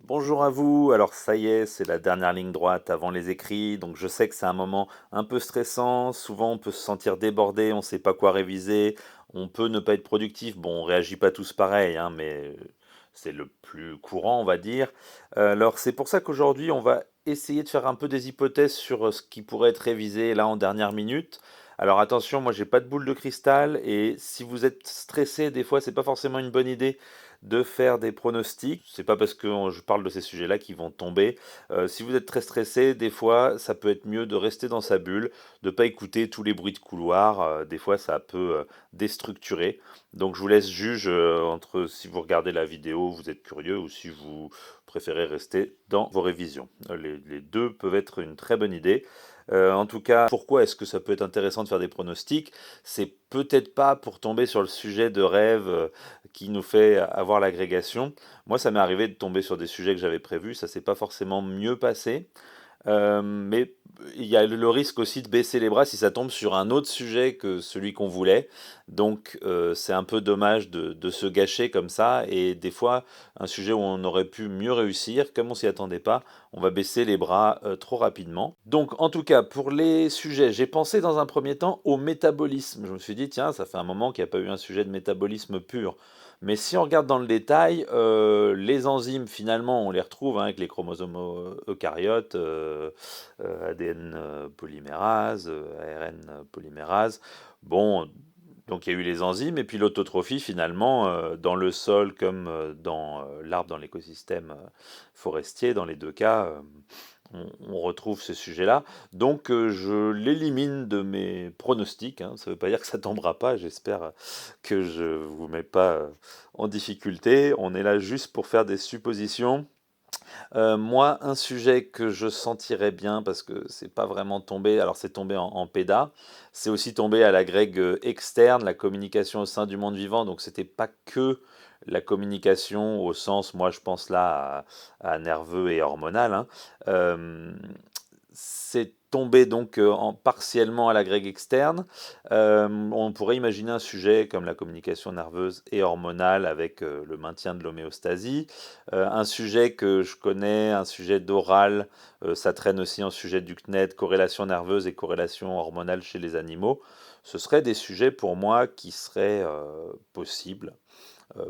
Bonjour à vous. Alors ça y est, c'est la dernière ligne droite avant les écrits, donc je sais que c'est un moment un peu stressant. Souvent, on peut se sentir débordé, on ne sait pas quoi réviser, on peut ne pas être productif. Bon, on réagit pas tous pareil, hein, mais c'est le plus courant, on va dire. Alors c'est pour ça qu'aujourd'hui, on va essayer de faire un peu des hypothèses sur ce qui pourrait être révisé là en dernière minute. Alors attention, moi j'ai pas de boule de cristal et si vous êtes stressé, des fois c'est pas forcément une bonne idée de faire des pronostics. C'est pas parce que je parle de ces sujets-là qu'ils vont tomber. Si vous êtes très stressé, des fois, ça peut être mieux de rester dans sa bulle, de pas écouter tous les bruits de couloir. Des fois, ça peut déstructurer. Donc, je vous laisse juge entre si vous regardez la vidéo, vous êtes curieux, ou si vous préférez rester dans vos révisions. Les deux peuvent être une très bonne idée. En tout cas, pourquoi est-ce que ça peut être intéressant de faire des pronostics? C'est peut-être pas pour tomber sur le sujet de rêve qui nous fait avoir l'agrégation. Moi, ça m'est arrivé de tomber sur des sujets que j'avais prévus, ça s'est pas forcément mieux passé. Mais il y a le risque aussi de baisser les bras si ça tombe sur un autre sujet que celui qu'on voulait. Donc, c'est un peu dommage de se gâcher comme ça. Et des fois, un sujet où on aurait pu mieux réussir, comme on s'y attendait pas, on va baisser les bras trop rapidement. Donc, en tout cas, pour les sujets, j'ai pensé dans un premier temps au métabolisme. Je me suis dit, tiens, ça fait un moment qu'il n'y a pas eu un sujet de métabolisme pur. Mais si on regarde dans le détail, les enzymes, finalement, on les retrouve hein, avec les chromosomes eucaryotes, ADN polymérase, ARN polymérase. Bon, donc il y a eu les enzymes et puis l'autotrophie, finalement, dans le sol comme dans l'arbre, dans l'écosystème forestier, dans les deux cas, on retrouve ce sujet-là. Donc je l'élimine de mes pronostics, hein. Ça ne veut pas dire que ça tombera pas, j'espère que je ne vous mets pas en difficulté. On est là juste pour faire des suppositions. Moi, un sujet que je sentirais bien, parce que c'est pas vraiment tombé, alors c'est tombé en PEDA, c'est aussi tombé à la grecque externe, la communication au sein du monde vivant, donc c'était pas que la communication au sens, moi je pense là à nerveux et hormonal, hein. Euh, c'est tombé donc partiellement à la grecque externe. On pourrait imaginer un sujet comme la communication nerveuse et hormonale avec le maintien de l'homéostasie. Un sujet que je connais, un sujet d'oral, ça traîne aussi en sujet du CNED, corrélation nerveuse et corrélation hormonale chez les animaux. Ce seraient des sujets pour moi qui seraient possibles.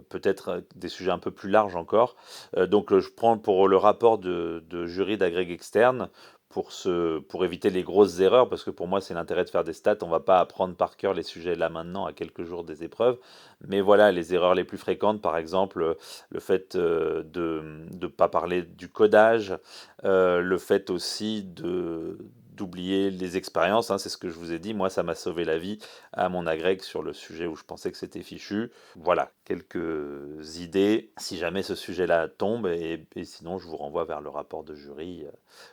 Peut-être des sujets un peu plus larges encore. Donc je prends pour le rapport de jury d'agrég externe pour éviter les grosses erreurs, parce que pour moi c'est l'intérêt de faire des stats, on ne va pas apprendre par cœur les sujets là maintenant à quelques jours des épreuves, mais voilà les erreurs les plus fréquentes, par exemple le fait de ne pas parler du codage, le fait aussi d'oublier les expériences, hein, c'est ce que je vous ai dit, moi ça m'a sauvé la vie à mon agrég sur le sujet où je pensais que c'était fichu. Voilà, quelques idées si jamais ce sujet-là tombe, et sinon je vous renvoie vers le rapport de jury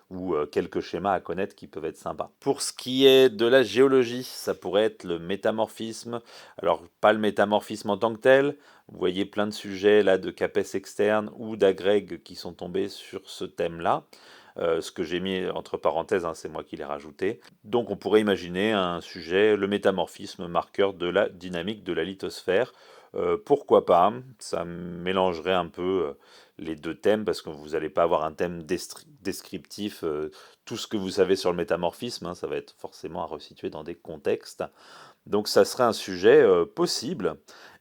ou quelques schémas à connaître qui peuvent être sympas. Pour ce qui est de la géologie, ça pourrait être le métamorphisme. Alors, pas le métamorphisme en tant que tel, vous voyez plein de sujets là de CAPES externe ou d'agrég qui sont tombés sur ce thème-là. Ce que j'ai mis entre parenthèses, hein, c'est moi qui l'ai rajouté. Donc on pourrait imaginer un sujet, le métamorphisme, marqueur de la dynamique de la lithosphère. Pourquoi pas? Ça mélangerait un peu les deux thèmes parce que vous n'allez pas avoir un thème descriptif, tout ce que vous savez sur le métamorphisme, hein, ça va être forcément à resituer dans des contextes. Donc ça serait un sujet possible.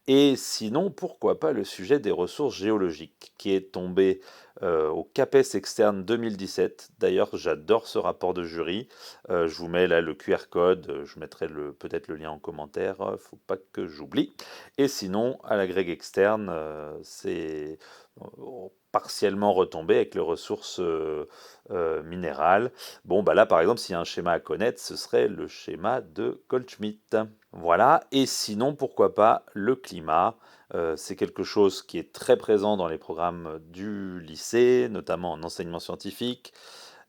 Et sinon, pourquoi pas le sujet des ressources géologiques, qui est tombé au CAPES externe 2017. D'ailleurs, j'adore ce rapport de jury. Je vous mets là le QR code, je mettrai peut-être le lien en commentaire, faut pas que j'oublie. Et sinon, à la grègue externe, c'est partiellement retombé avec les ressources minérales. Bon, bah là, par exemple, s'il y a un schéma à connaître, ce serait le schéma de Goldschmidt. Voilà, et sinon, pourquoi pas le climat. C'est quelque chose qui est très présent dans les programmes du lycée, notamment en enseignement scientifique.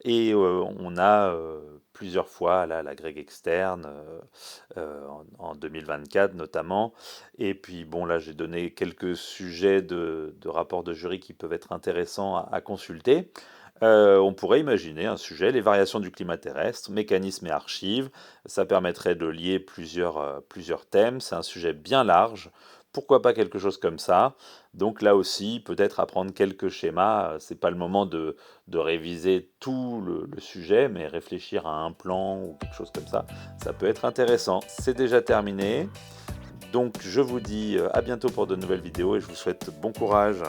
Et on a plusieurs fois là, la grecque externe, en 2024 notamment. Et puis bon, là j'ai donné quelques sujets de rapports de jury qui peuvent être intéressants à consulter. On pourrait imaginer un sujet, les variations du climat terrestre, mécanismes et archives. Ça permettrait de lier plusieurs thèmes. C'est un sujet bien large pourquoi pas quelque chose comme ça? Donc là aussi, peut-être apprendre quelques schémas, c'est pas le moment de réviser tout le sujet, mais réfléchir à un plan ou quelque chose comme ça peut être intéressant. C'est déjà terminé, donc je vous dis, à bientôt pour de nouvelles vidéos et je vous souhaite bon courage.